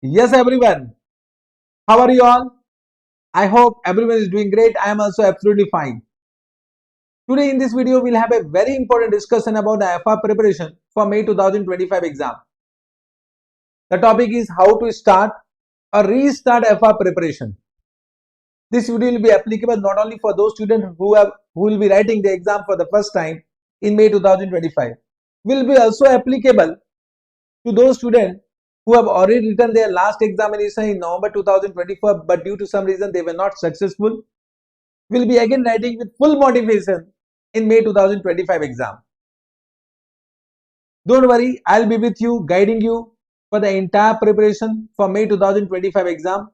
Yes, everyone. How are you all? I hope everyone is doing great. I am also absolutely fine. Today in this video, we'll have a very important discussion about the FR preparation for May 2025 exam. The topic is how to start or restart FR preparation. This video will be applicable not only for those students who will be writing the exam for the first time in May 2025. Will be also applicable to those students who have already written their last examination in November 2024 but due to some reason they were not successful, will be again writing with full motivation in May 2025 exam. Don't worry, I'll be with you, guiding you for the entire preparation for May 2025 exam.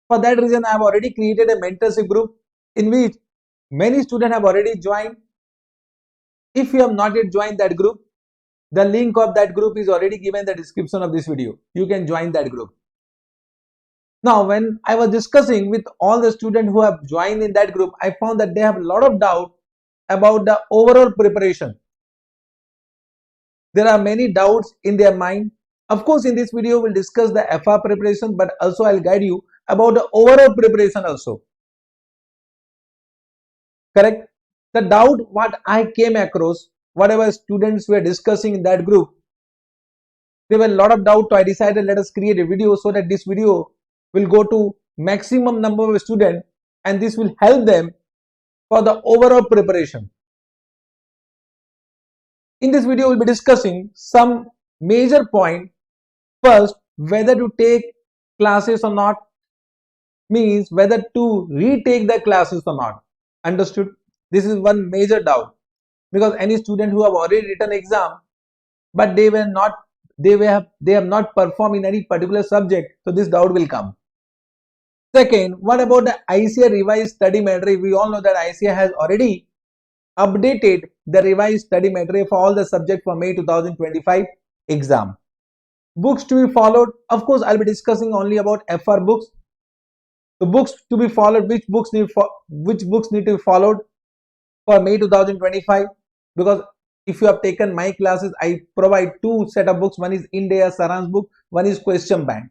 For that reason, I have already created a mentorship group in which many students have already joined. If you have not yet joined that group, the link of that group is already given in the description of this video. You can join that group. Now, when I was discussing with all the students who have joined in that group, I found that they have a lot of doubt about the overall preparation. There are many doubts in their mind. Of course, in this video, we'll discuss the FR preparation, but also I'll guide you about the overall preparation also. Correct? The doubt what I came across, whatever students were discussing in that group, there were a lot of doubt. So I decided let us create a video so that this video will go to maximum number of students and this will help them for the overall preparation. In this video, we'll be discussing some major points. First, whether to take classes or not, means whether to retake the classes or not. Understood? This is one major doubt because any student who have already written exam but they have not performed in any particular subject, so this doubt will come. Second, what about the ICA revised study material? We all know that ICA has already updated the revised study material for all the subjects for May 2025 exam. Books to be followed, of course I'll be discussing only about FR books. The books to be followed, which books need to be followed for May 2025, because if you have taken my classes, I provide two set of books. One is India Saaransh book, one is question bank.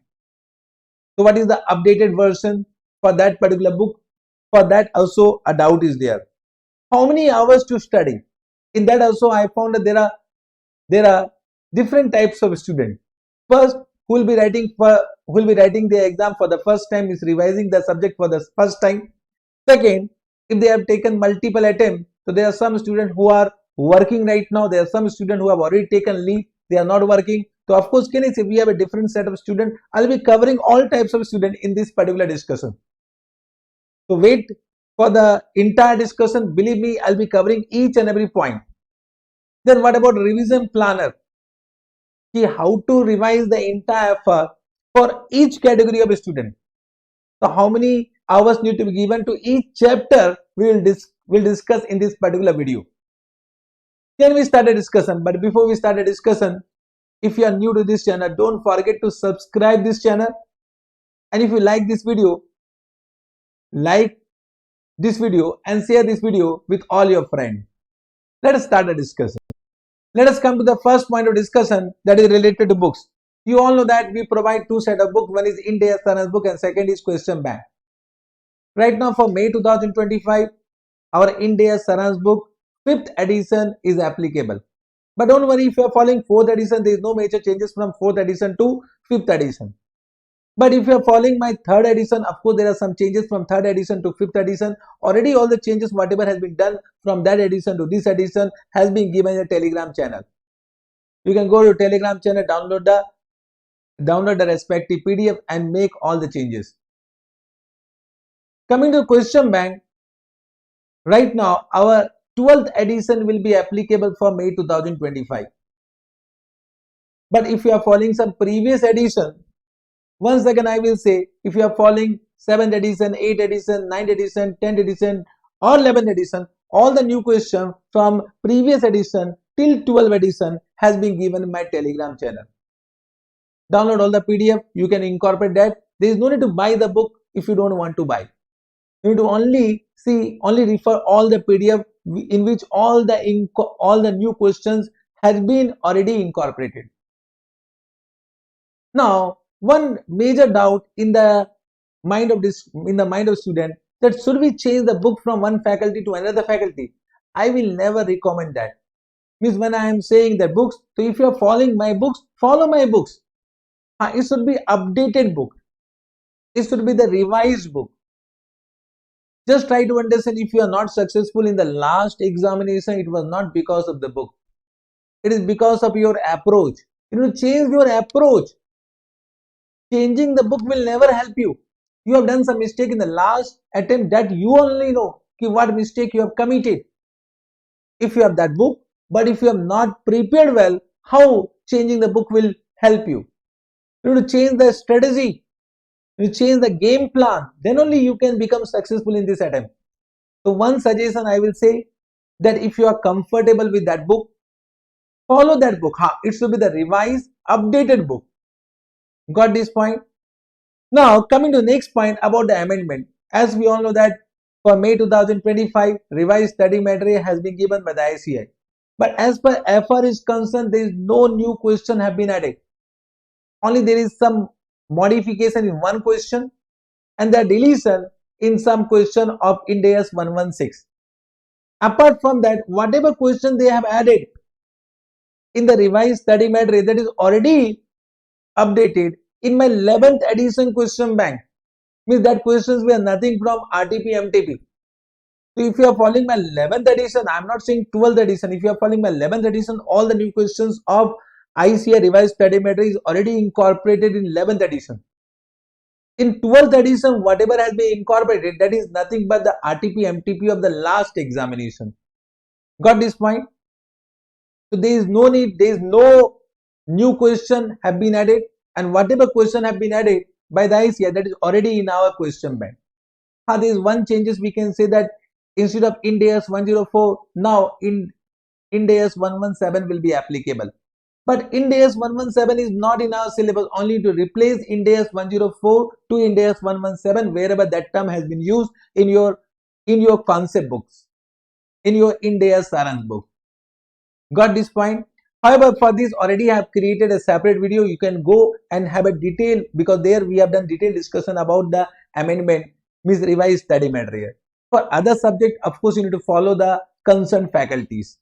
So what is the updated version for that particular book? For that also a doubt is there. How many hours to study? In that also I found that there are different types of students. First, who will be writing the exam for the first time, is revising the subject for the first time. Second, if they have taken multiple attempts, so there are some students who are working right now. There are some students who have already taken leave. They are not working. So of course, can I say we have a different set of students? I'll be covering all types of students in this particular discussion. So wait for the entire discussion. Believe me, I'll be covering each and every point. Then what about revision planner? See how to revise the entire for each category of student. So how many hours need to be given to each chapter we'll discuss in this particular video. Can we start a discussion? But before we start a discussion, if you are new to this channel, don't forget to subscribe this channel. And if you like this video and share this video with all your friends. Let us start a discussion. Let us come to the first point of discussion, that is related to books. You all know that we provide two set of books. One is India Saaransh book and second is question bank. Right now for May 2025, our India Saaransh book 5th edition is applicable. But don't worry, if you are following 4th edition, there is no major changes from 4th edition to 5th edition. But if you are following my 3rd edition, of course there are some changes from 3rd edition to 5th edition. Already all the changes whatever has been done from that edition to this edition has been given in a Telegram channel. You can go to Telegram channel, download the respective PDF and make all the changes. Coming to question bank, right now our 12th edition will be applicable for May 2025. But if you are following some previous edition, once again I will say, if you are following 7th edition, 8th edition, 9th edition, 10th edition or 11th edition, all the new questions from previous edition till 12th edition has been given in my Telegram channel. Download all the PDF, you can incorporate that. There is no need to buy the book if you don't want to buy. You need to only refer all the PDF in which all the new questions has been already incorporated. Now one major doubt in the mind of student, that should we change the book from one faculty to another faculty? I will never recommend that. Means when I am saying that books, so if you are following my books, follow my books. It should be updated book. It should be the revised book. Just try to understand, if you are not successful in the last examination, it was not because of the book. It is because of your approach. You need to change your approach. Changing the book will never help you. You have done some mistake in the last attempt, that you only know what mistake you have committed. If you have that book, but if you have not prepared well, how changing the book will help you? You need to change the strategy. You change the game plan. Then only you can become successful in this attempt. So one suggestion I will say, that if you are comfortable with that book, follow that book. It should be the revised, updated book. Got this point? Now coming to the next point about the amendment. As we all know that for May 2025, revised study material has been given by the ICI. But as per FR is concerned, there is no new question have been added. Only there is some modification in one question and the deletion in some question of Ind AS 116. Apart from that, whatever question they have added in the revised study material, that is already updated in my 11th edition question bank. Means that questions were nothing from RTP MTP. So if you are following my 11th edition, I am not saying 12th edition, if you are following my 11th edition, all the new questions of ICA revised study material is already incorporated in 11th edition. In 12th edition, whatever has been incorporated, that is nothing but the RTP MTP of the last examination. Got this point? So there is no need, there is no new question have been added, and whatever question have been added by the ICA, that is already in our question bank. There is one changes, we can say that instead of Ind AS 104, now Ind AS 117 will be applicable. But Ind AS 117 is not in our syllabus, only to replace Ind AS 104 to Ind AS 117 wherever that term has been used in your concept books, in your Ind AS Saaransh book. Got this point? However, for this already I have created a separate video. You can go and have a detail, because there we have done detailed discussion about the amendment, means revised study material. For other subject, of course, you need to follow the concerned faculties.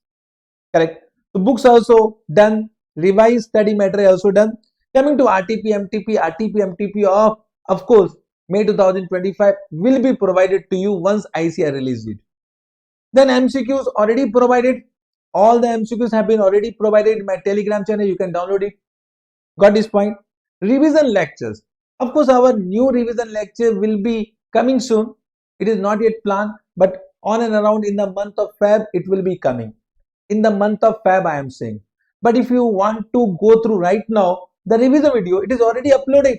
Correct? So books also done, revised study material also done. Coming to RTP MTP of course, May 2025 will be provided to you once ICI released it. Then MCQs already provided. All the MCQs have been already provided in my Telegram channel. You can download it. Got this point? Revision lectures. Of course, our new revision lecture will be coming soon. It is not yet planned, but on and around in the month of Feb, it will be coming. In the month of Feb, I am saying. But if you want to go through right now, the revision video, it is already uploaded.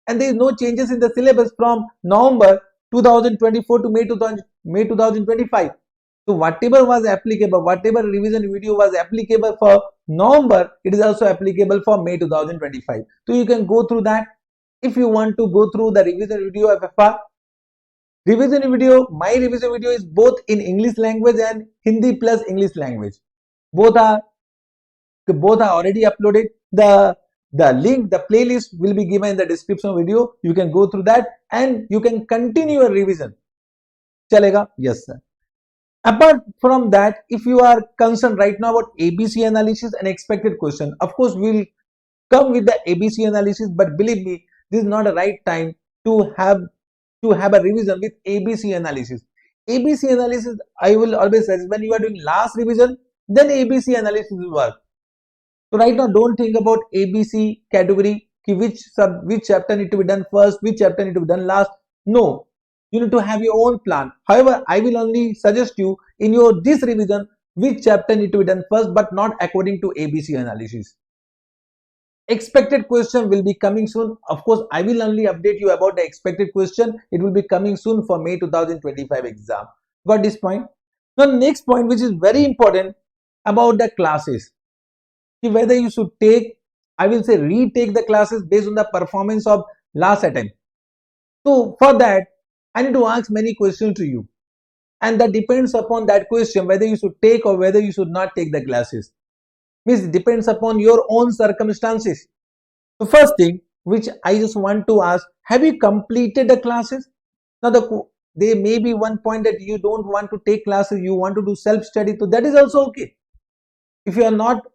And there is no changes in the syllabus from November 2024 to May 2025. So whatever was applicable, whatever revision video was applicable for November, it is also applicable for May 2025. So you can go through that. If you want to go through the revision video of FR, revision video, my revision video is both in English language and Hindi plus English language. Both are already uploaded. The link, the playlist will be given in the description of video. You can go through that and you can continue your revision. Chalega? Yes, sir. Apart from that, if you are concerned right now about ABC analysis and expected question, of course we will come with the ABC analysis, but believe me, this is not the right time to have a revision with ABC analysis. ABC analysis, I will always say, when you are doing last revision, then ABC analysis will work. So right now, don't think about ABC category, which chapter need to be done first, which chapter need to be done last. No, you need to have your own plan. However, I will only suggest you in your this revision which chapter need to be done first, but not according to ABC analysis. Expected question will be coming soon. Of course, I will only update you about the expected question. It will be coming soon for May 2025 exam. Got this point? Now, next point, which is very important about the classes. Whether you should take, I will say retake the classes based on the performance of last attempt. So for that, I need to ask many questions to you, and that depends upon that question whether you should take or whether you should not take the classes. Means it depends upon your own circumstances. So first thing, which I just want to ask, have you completed the classes? Now there may be one point that you don't want to take classes, you want to do self-study, so that is also okay. If you are not,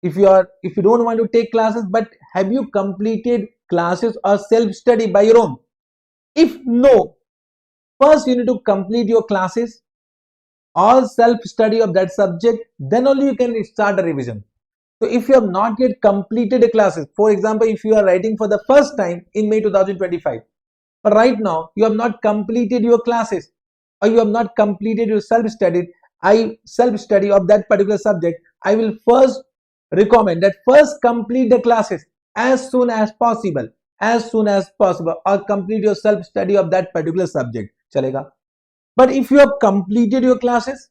if you don't want to take classes, but have you completed classes or self-study by your own? If no, first you need to complete your classes or self-study of that subject, then only you can start a revision. So if you have not yet completed the classes, for example, if you are writing for the first time in May 2025, but right now you have not completed your classes or you have not completed your self-study of that particular subject, I will first recommend that first complete the classes as soon as possible, or complete your self-study of that particular subject. Chalega. But if you have completed your classes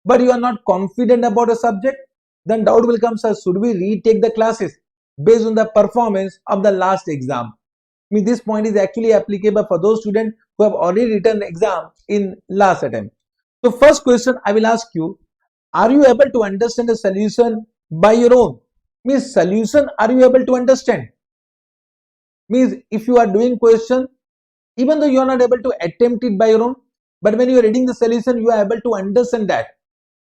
but you are not confident about a subject, then doubt will come, sir, should we retake the classes based on the performance of the last exam? I mean, this point is actually applicable for those students who have already written the exam in last attempt. So first question I will ask you, are you able to understand the solution by your own? Means solution, are you able to understand? Means if you are doing question, even though you are not able to attempt it by your own, but when you are reading the solution, you are able to understand that.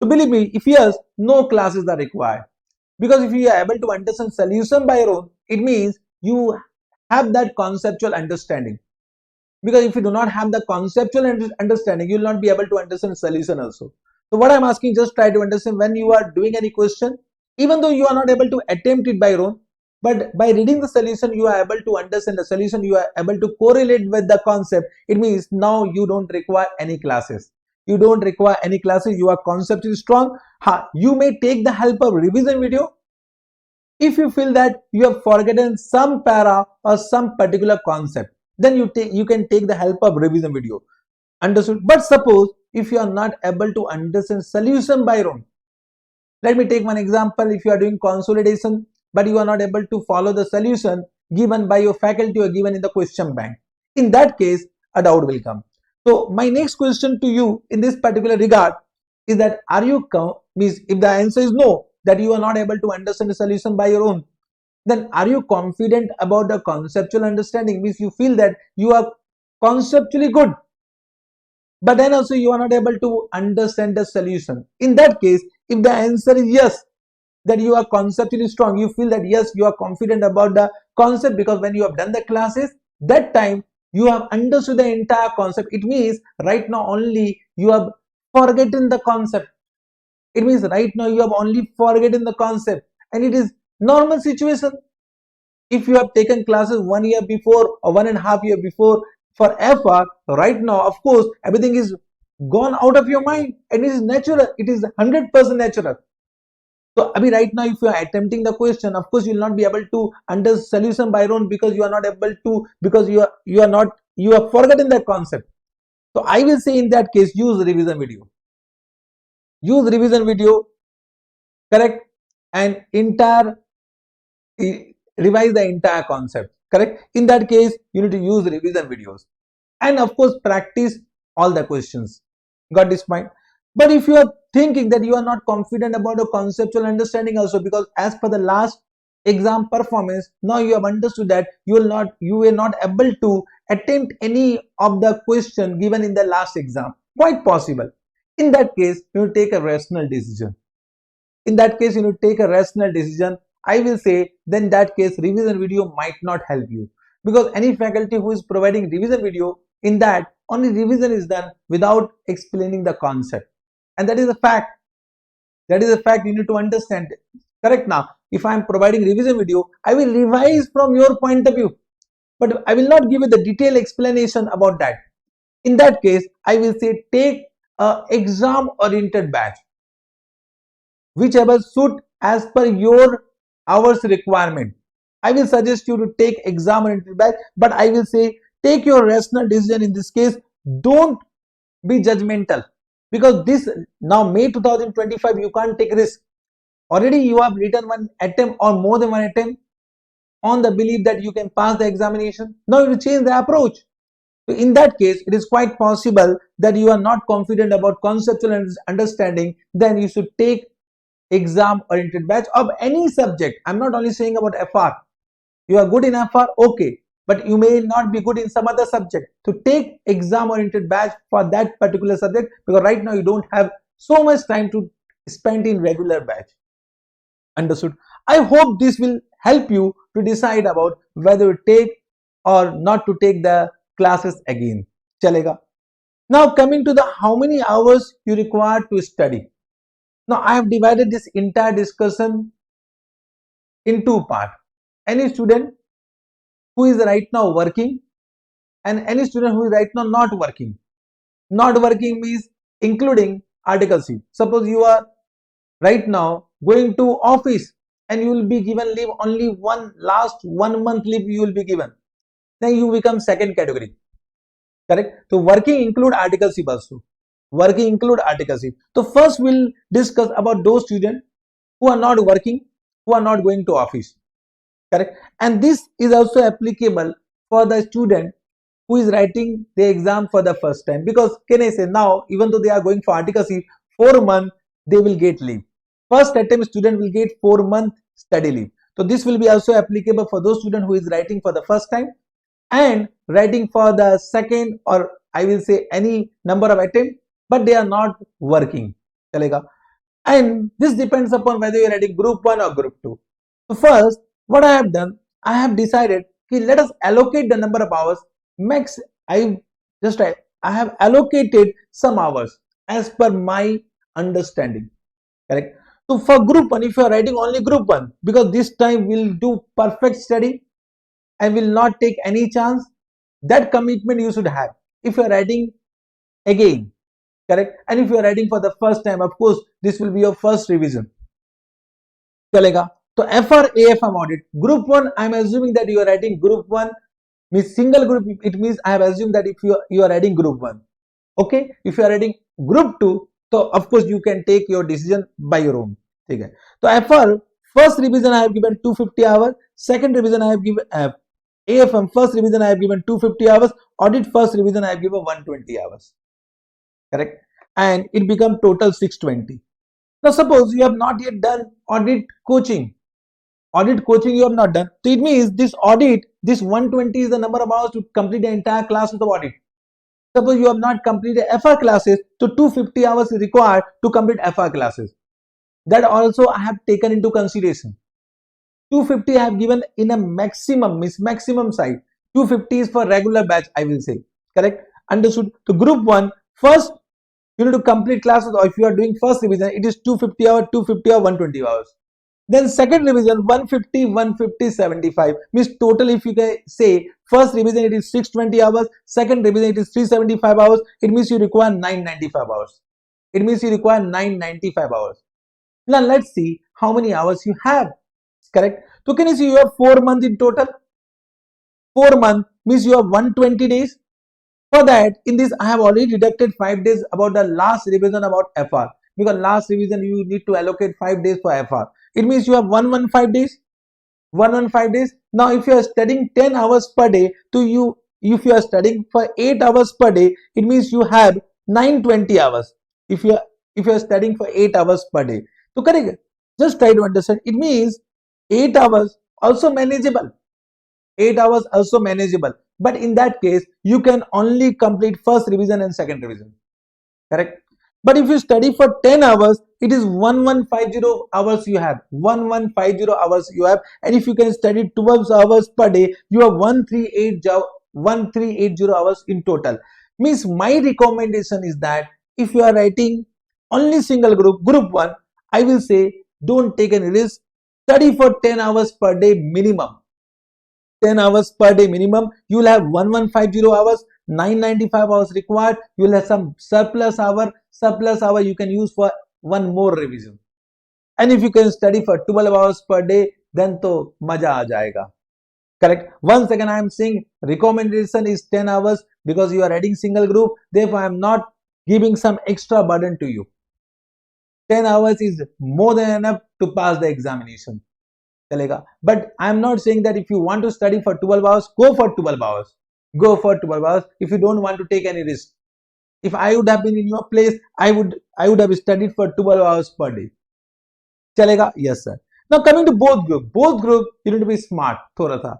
So believe me, if yes, no classes are required. Because if you are able to understand solution by your own, it means you have that conceptual understanding. Because if you do not have the conceptual understanding, you will not be able to understand solution also. So what I'm asking, just try to understand when you are doing any question, even though you are not able to attempt it by your own, but by reading the solution, you are able to understand the solution, you are able to correlate with the concept. It means now you don't require any classes. You don't require any classes, you are conceptually strong. You may take the help of revision video if you feel that you have forgotten some para or some particular concept, then you can take the help of revision video. Understood? But suppose if you are not able to understand solution by your own, let me take one example. If you are doing consolidation but you are not able to follow the solution given by your faculty or given in the question bank, in that case a doubt will come. So my next question to you in this particular regard is that, are you means if the answer is no, that you are not able to understand the solution by your own, then are you confident about the conceptual understanding? Means you feel that you are conceptually good, but then also you are not able to understand the solution. In that case, if the answer is yes, that you are conceptually strong, you feel that yes, you are confident about the concept, because when you have done the classes, that time you have understood the entire concept. It means right now only you have forgotten the concept. It means right now you have only forgotten the concept, and it is normal situation. If you have taken classes 1 year before or 1.5 years before for FR, right now of course everything is gone out of your mind, and it is natural, it is 100% natural. So I mean, right now if you are attempting the question, of course you will not be able to understand solution by your own, because you are not able to, because you have forgotten that concept. So I will say in that case, use revision video. Use revision video, correct, and revise the entire concept, correct. In that case, you need to use revision videos, and of course practice all the questions. Got this point? But if you are thinking that you are not confident about the conceptual understanding also, because as per the last exam performance, now you have understood that you were not able to attempt any of the question given in the last exam, quite possible. In that case, you take a rational decision. In that case, you need to take a rational decision. I will say, then that case revision video might not help you, because any faculty who is providing revision video, in that only revision is done without explaining the concept, and that is a fact. That is a fact, you need to understand. Correct. Now if I am providing revision video, I will revise from your point of view, but I will not give you the detailed explanation about that. In that case, I will say take a exam oriented batch, whichever suit as per your hours requirement. I will suggest you to take exam oriented batch, but I will say take your rational decision in this case. Don't be judgmental, because this now May 2025, you can't take risk. Already you have written one attempt or more than one attempt on the belief that you can pass the examination. Now you change the approach. So in that case, it is quite possible that you are not confident about conceptual understanding. Then you should take exam oriented batch of any subject. I'm not only saying about FR. You are good in FR, okay, but you may not be good in some other subject. So take exam oriented batch for that particular subject, because right now you don't have so much time to spend in regular batch. Understood? I hope this will help you to decide about whether to take or not to take the classes again. Chalega. Now coming to the how many hours you require to study. Now I have divided this entire discussion in two parts. Any student who is right now working and any student who is right now not working. Not working means including article C. Suppose you are right now going to office and you will be given leave only last 1 month leave you will be given. Then you become second category. Correct? So working include article C also. Working include article C. So first we'll discuss about those students who are not working, who are not going to office. Correct? And this is also applicable for the student who is writing the exam for the first time, because can I say now, even though they are going for article C, 4 months they will get leave. First attempt student will get 4 month study leave. So this will be also applicable for those students who is writing for the first time and writing for the second, or I will say any number of attempts, but they are not working. Chalega. And this depends upon whether you are writing group 1 or group 2. So first, what I have done, I have decided, okay, let us allocate the number of hours. Max, I have allocated some hours as per my understanding. Correct. So for group 1, if you are writing only group 1, because this time we'll do perfect study and will not take any chance, that commitment you should have. If you are writing again, correct, and if you are writing for the first time, of course this will be your first revision. Chalega. So FR AFM audit group 1, I am assuming that you are writing group 1 means single group. It means I have assumed that if you are writing group 1, okay. If you are writing group 2, so of course you can take your decision by your own. Okay. So FR first revision I have given 250 hours, second revision I have given AFM first revision I have given 250 hours, audit first revision I have given 120 hours. Correct? And it become total 620. Now suppose you have not yet done audit coaching. Audit coaching you have not done. So it means this audit, this 120 is the number of hours to complete the entire class of the audit. Suppose you have not completed FR classes, so 250 hours is required to complete FR classes. That also I have taken into consideration. 250 I have given in a maximum size. 250 is for regular batch, I will say. Correct? Understood? So group 1, first you need to complete classes, or if you are doing first revision, it is 250 hours, 250 or 120 hours. Then second revision 150, 150, 75 means total. If you can say first revision it is 620 hours, second revision it is 375 hours. It means you require 995 hours. It means you require 995 hours. Now let's see how many hours you have. Correct? So can you see you have 4 months in total? 4 months means you have 120 days. For that, in this I have already deducted 5 days about the last revision about FR, because last revision you need to allocate 5 days for FR. It means you have 115 days. 115 days. Now if you are studying 10 hours per day, if you are studying for 8 hours per day, it means you have 920 hours. If you are studying for 8 hours per day. So correct. Just try to understand. It means 8 hours also manageable. 8 hours also manageable. But in that case, you can only complete first revision and second revision. Correct? But if you study for 10 hours, it is 1150 hours you have. 1150 hours you have. And if you can study 12 hours per day, you have 1380 hours in total. Means my recommendation is that if you are writing only single group, group 1, I will say don't take any risk. Study for 10 hours per day minimum. 10 hours per day minimum. You will have 1150 hours, 995 hours required. You will have some surplus hour you can use for one more revision. And if you can study for 12 hours per day, then to maja aa jayega. Correct? Once again I am saying recommendation is 10 hours because you are writing single group. Therefore I am not giving some extra burden to you. 10 hours is more than enough to pass the examination. But I am not saying that if you want to study for 12 hours, go for 12 hours. Go for 12 hours if you don't want to take any risk. If I would have been in your place, I would have studied for 12 hours per day. Chalega? Yes, sir. Now coming to both group you need to be smart. Thoda sa.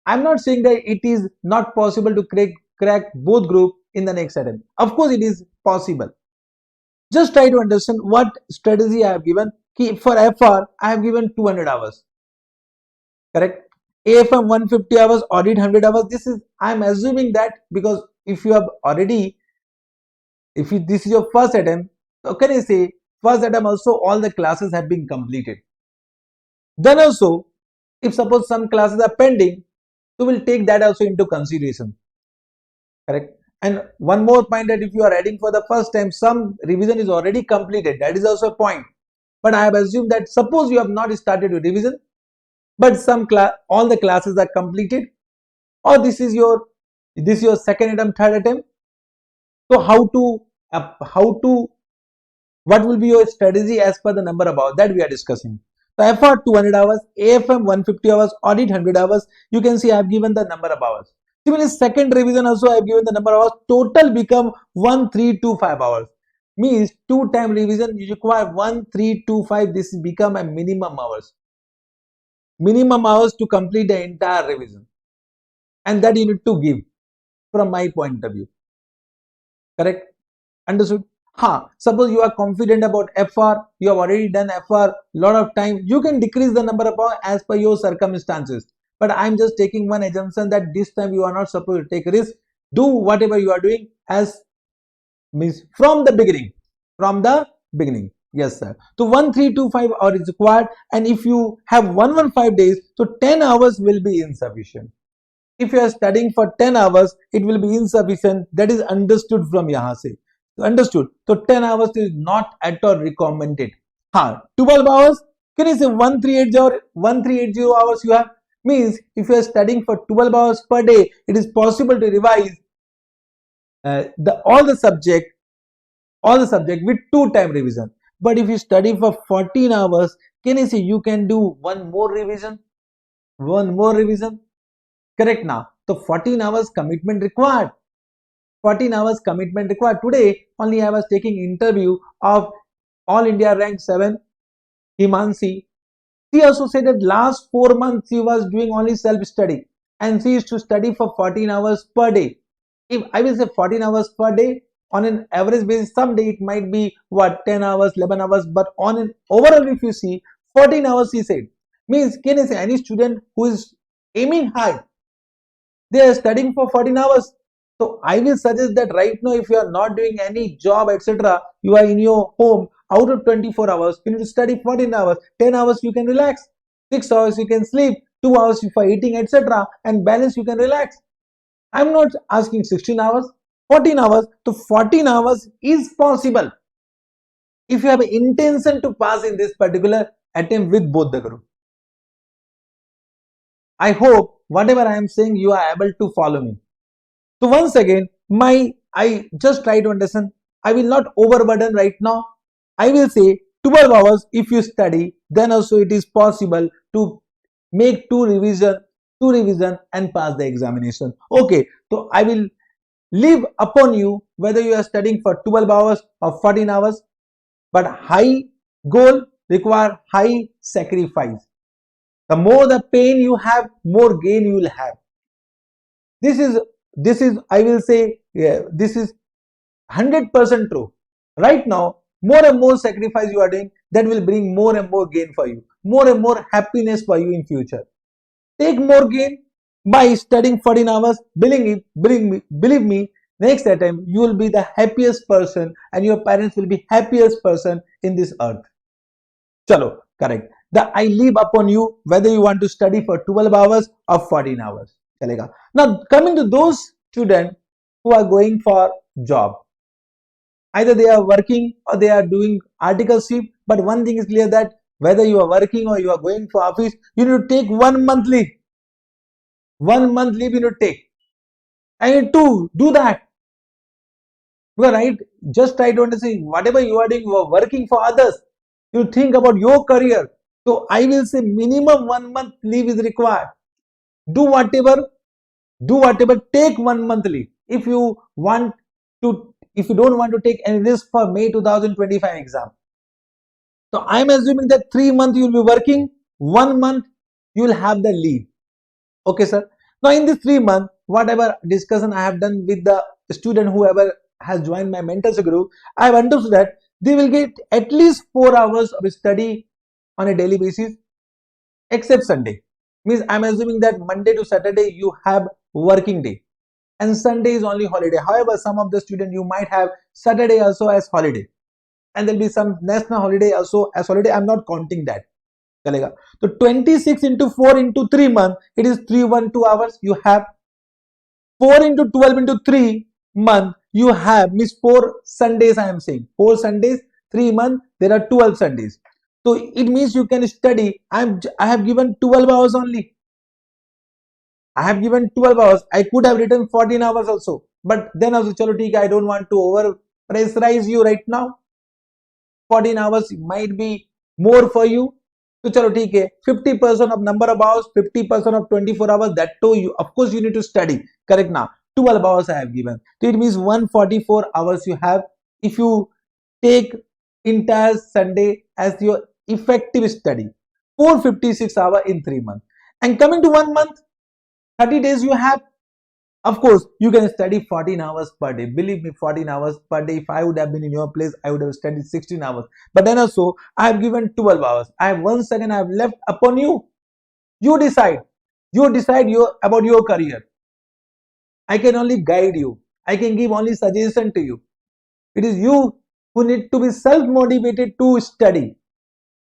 I'm not saying that it is not possible to crack both group in the next attempt. Of course, it is possible. Just try to understand what strategy I have given. For FR, I have given 200 hours. Correct? AFM 150 hours, audit 100 hours. This is, I'm assuming that because if you have already, this is your first attempt, so can I say first attempt also all the classes have been completed. Then also, if suppose some classes are pending, so we'll take that also into consideration. Correct? And one more point, that if you are adding for the first time, some revision is already completed. That is also a point. But I have assumed that suppose you have not started with revision, but all the classes are completed, or this is your second attempt, third attempt. So what will be your strategy as per the number above that we are discussing. So FR 200 hours, AFM 150 hours, audit 100 hours. You can see I have given the number of hours. Similarly, second revision also I have given the number of hours. Total become 1325 hours. Means 2-time revision you require 1325. This become a minimum hours. Minimum hours to complete the entire revision. And that you need to give from my point of view. Correct? Understood? Suppose you are confident about FR, you have already done FR lot of time, you can decrease the number of hours as per your circumstances. But I'm just taking one assumption that this time you are not supposed to take risk. Do whatever you are doing as means from the beginning. Yes, sir. So 1325 hours is required, and if you have 115 days, so 10 hours will be insufficient. If you are studying for 10 hours, it will be insufficient. That is understood from yahan se. Understood. So 10 hours is not at all recommended. 12 hours. Can you say 1380 hours you have? Means if you are studying for 12 hours per day, it is possible to revise all the subject with 2-time revision. But if you study for 14 hours, can you say you can do one more revision? Correct now. So 14 hours commitment required. 14 hours commitment required. Today only I was taking interview of All India rank 7 Himansi. She also said that last 4 months she was doing only self-study, and she used to study for 14 hours per day. If I will say 14 hours per day, on an average basis, someday it might be what 10 hours, 11 hours, but on an overall if you see 14 hours she said. Means can I say any student who is aiming high, they are studying for 14 hours. So I will suggest that right now if you are not doing any job etc, you are in your home, out of 24 hours you need to study 14 hours. 10 hours you can relax, 6 hours you can sleep, 2 hours for eating etc, and balance you can relax. I'm not asking 16 hours, 14 hours. So 14 hours is possible if you have intention to pass in this particular attempt with both the group. I hope whatever I am saying you are able to follow me. So once again, I just try to understand. I will not overburden right now. I will say 12 hours if you study, then also it is possible to make two revision and pass the examination. Okay, so I will leave upon you whether you are studying for 12 hours or 14 hours, but high goal require high sacrifice. The more the pain you have, more gain you will have. This is I will say, yeah, this is 100% true. Right now, more and more sacrifice you are doing, that will bring more and more gain for you, more and more happiness for you in future. Take more gain by studying 14 hours. Believe me, next attempt you will be the happiest person, and your parents will be happiest person in this earth. Chalo, correct. I leave upon you whether you want to study for 12 hours or 14 hours. Chalega. Now coming to those students who are going for job, either they are working or they are doing articleship, but one thing is clear, that whether you are working or you are going for office, you need to take 1 month leave. 1 month leave you need to take. I need to do that. Because right, just try to understand, whatever you are doing, you are working for others. You think about your career. So I will say minimum 1 month leave is required. Do whatever, take 1 month leave. If you don't want to take any risk for May 2025 exam. So I'm assuming that 3 months you will be working, 1 month you will have the leave. Okay, sir. Now in this 3 months, whatever discussion I have done with the student, whoever has joined my mentorship group, I have understood that they will get at least 4 hours of study on a daily basis, except Sunday. Means I'm assuming that Monday to Saturday you have working day and Sunday is only holiday. However, some of the student you might have Saturday also as holiday, and there'll be some national holiday also as holiday. I'm not counting that. चलेगा. So 26 into 4 into 3 months, it is 312 hours. You have 4 into 12 into 3 month. You have means 4 Sundays. I am saying 4 Sundays, 3 months. There are 12 Sundays. So it means you can study. I have given 12 hours only. I have given 12 hours. I could have written 14 hours also. But then also, chalo, theek hai, I don't want to over pressurize you right now. 14 hours might be more for you. So chalo, theek hai. 50% of number of hours, 50% of 24 hours. That too, you of course you need to study. Correct now. 12 hours I have given. So it means 144 hours you have if you take entire Sunday as your effective study. 456 hours in 3 months. And coming to 1 month, 30 days you have. Of course, you can study 14 hours per day. Believe me, 14 hours per day. If I would have been in your place, I would have studied 16 hours. But then also, I have given 12 hours. I have 1 second I have left upon you. You decide. You decide about your career. I can only guide you. I can give only suggestion to you. It is you who need to be self-motivated to study.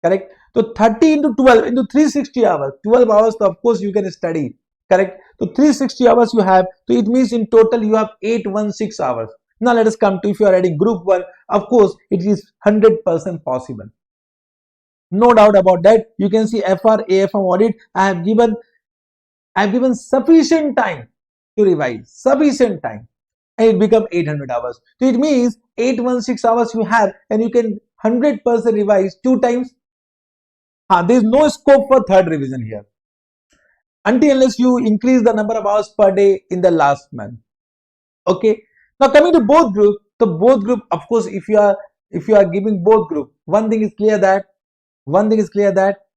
Correct? So 30 into 12 into 360 hours. 12 hours, so of course you can study. Correct? So 360 hours you have. So it means in total you have 816 hours. Now let us come to, if you are adding group 1, of course it is 100% possible. No doubt about that. You can see FR, AFM audit. I have given sufficient time to revise. Sufficient time. And it become 800 hours. So it means 816 hours you have and you can 100% revise 2 times. There is no scope for third revision here until unless you increase the number of hours per day in the last month. Okay. Now coming to both group, the both group, of course, if you are giving both group, one thing is clear that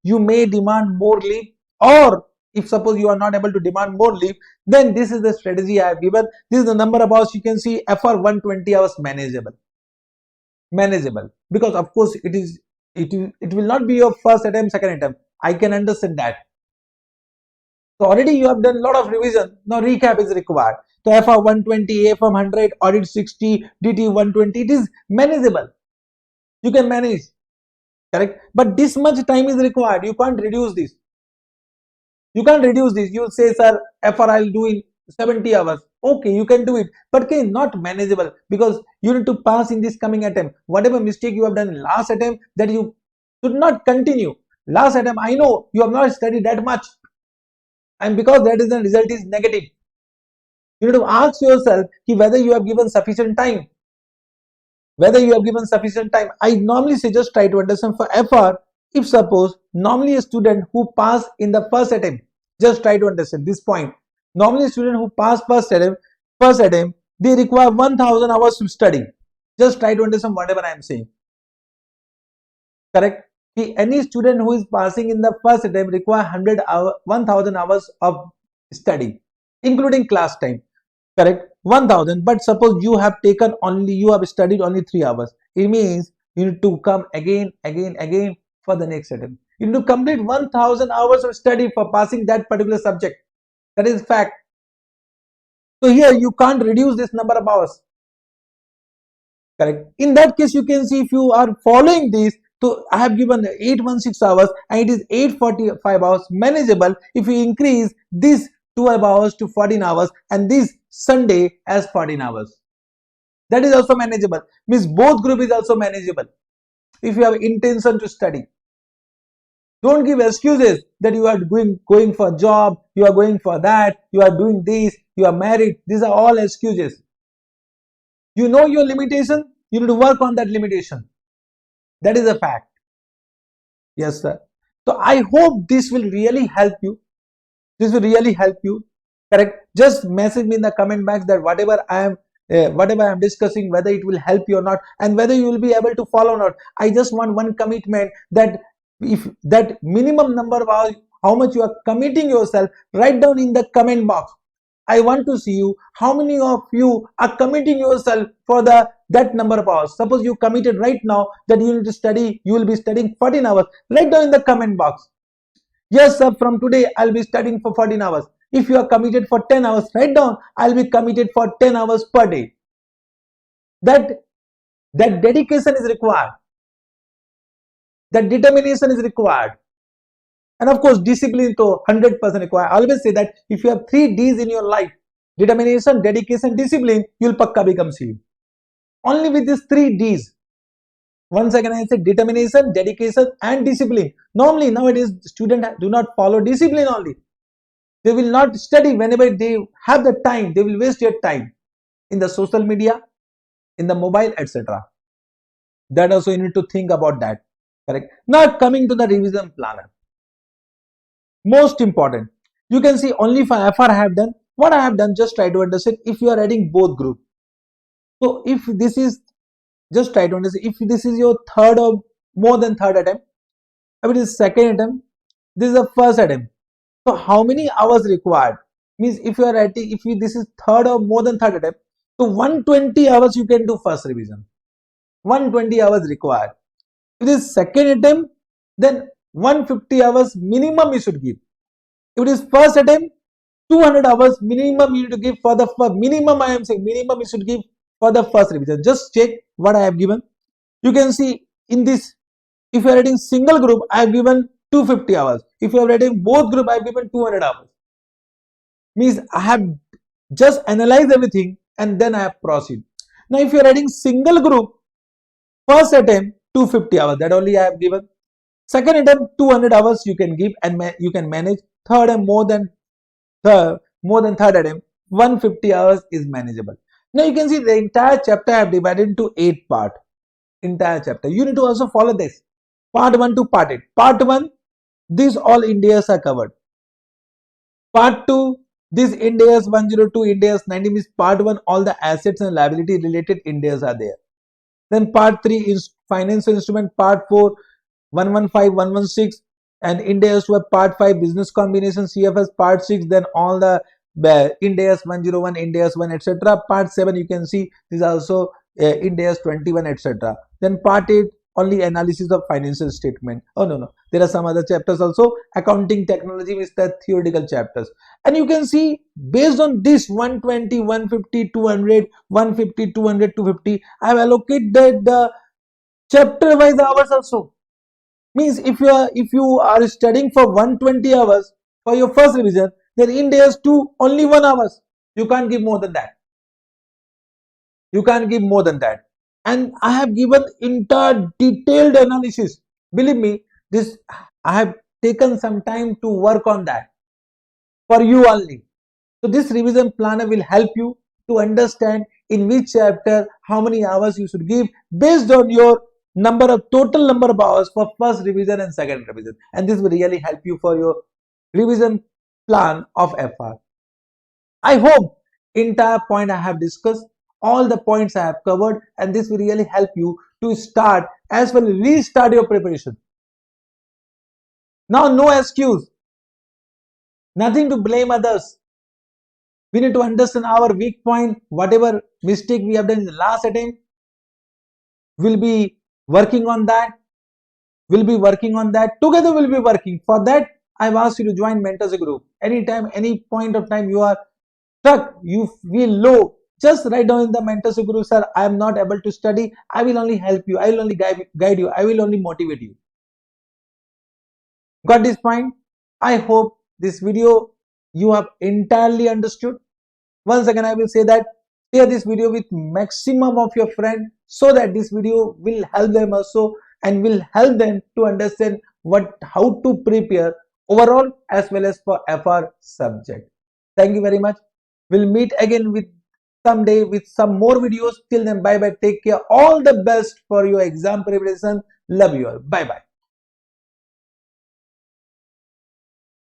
you may demand more leave, or if suppose you are not able to demand more leave, then this is the strategy I have given. This is the number of hours. You can see FR 120 hours manageable, because of course it will not be your first attempt, second attempt. I can understand that. So already you have done a lot of revision. Now recap is required. So FR 120, AFM 100, audit 60, DT 120. It is manageable. You can manage. Correct. But this much time is required. You can't reduce this. You say, sir, FR I'll do in 70 hours. Okay, you can do it. But okay, not manageable, because you need to pass in this coming attempt. Whatever mistake you have done in last attempt, that you should not continue. Last attempt, I know you have not studied that much, and because that is the result is negative. You need to ask yourself whether you have given sufficient time. I normally say just try to understand for FR. If suppose normally a student who pass in the first attempt, just try to understand this point. Normally a student who pass first attempt, they require 1000 hours to study. Just try to understand whatever I am saying. Correct? Any student who is passing in the first attempt require 1000 hours of study, including class time. Correct? 1000. But suppose you have studied only 3 hours. It means you need to come again for the next attempt. You need to complete 1000 hours of study for passing that particular subject. That is fact. So here you can't reduce this number of hours. Correct? In that case, you can see if you are following this, so I have given 816 hours and it is 845 hours manageable if you increase this 12 hours to 14 hours and this Sunday as 14 hours. That is also manageable. Means both group is also manageable if you have intention to study. Don't give excuses that you are going for a job, you are going for that, you are doing this, you are married. These are all excuses. You know your limitation, you need to work on that limitation. That is a fact. Yes, sir. So I hope this will really help you. Correct? Just message me in the comment box that whatever I am whatever I am discussing, whether it will help you or not, and whether you will be able to follow or not. I just want one commitment, that if that minimum number of hours, how much you are committing yourself, write down in the comment box. I want to see you how many of you are committing yourself for that number of hours. Suppose you committed right now that you need to study, you will be studying 14 hours. Write down in the comment box. Yes, sir, from today I'll be studying for 14 hours. If you are committed for 10 hours, write down, I'll be committed for 10 hours per day. That dedication is required. That determination is required. And of course, discipline to 100% required. I always say that if you have 3 D's in your life, determination, dedication, discipline, you'll pakka become CEO. Only with these 3 D's. Once again, I say determination, dedication, and discipline. Normally, nowadays, students do not follow discipline only. They will not study whenever they have the time. They will waste their time in the social media, in the mobile, etc. That also you need to think about that. Correct. Now coming to the revision planner. Most important. You can see only for FR I have done. What I have done, just try to understand if you are adding both groups. So if this is, just try to understand, if this is your third or more than third attempt, if it is second attempt, this is the first attempt. So how many hours required? Means if you are writing, if this is third or more than third attempt, so 120 hours you can do first revision. 120 hours required. If it is second attempt, then 150 hours minimum you should give. If it is first attempt, 200 hours minimum you need to give for the first. Minimum, I am saying minimum you should give for the first revision. Just check what I have given. You can see in this, if you are writing single group, I have given 250 hours. If you are writing both group, I have given 200 hours. Means I have just analyzed everything and then I have proceed. Now if you are writing single group, first attempt 250 hours, that only I have given. Second attempt 200 hours you can give and you can manage. Third and more than third attempt 150 hours is manageable. Now you can see the entire chapter I have divided into 8 parts. Entire chapter. You need to also follow this. Part 1 to part 8. Part 1, these all Indias are covered. Part 2, this Indias 102, Indias 90 means part 1, all the assets and liability related Indias are there. Then part 3 is financial instrument, part 4, 115, 116, and Indias were part 5, business combination, CFS, part 6, then all the Indias 101, Indias 1, etc. Part 7, you can see this also Indias 21, etc. Then part 8, only analysis of financial statement. Oh no, there are some other chapters also. Accounting technology is the theoretical chapters. And you can see based on this 120, 150, 200, 150, 200, 250, I have allocated the chapter wise hours also. Means if you are studying for 120 hours for your first revision, then in days 2 only 1 hours. You can't give more than that. You can't give more than that. And I have given entire detailed analysis. Believe me, this I have taken some time to work on that for you only. So this revision planner will help you to understand in which chapter how many hours you should give based on your total number of hours for first revision and second revision, and this will really help you for your revision plan of FR. I hope entire point I have discussed, all the points I have covered, and this will really help you to start as well restart your preparation. Now no excuse, nothing to blame others. We need to understand our weak point. Whatever mistake we have done in the last attempt, we'll be working on that. Together we'll be working. For that, I've asked you to join Mentorship group. Anytime, any point of time you are stuck, you feel low, just write down in the Mentorship group, sir, I am not able to study. I will only help you. I will only guide you. I will only motivate you. Got this point? I hope this video you have entirely understood. Once again, I will say that share this video with maximum of your friends so that this video will help them also and will help them to understand how to prepare overall as well as for FR subject. Thank you very much. We'll meet again with someday with some more videos. Till then, bye bye. Take care. All the best for your exam preparation. Love you all. Bye bye.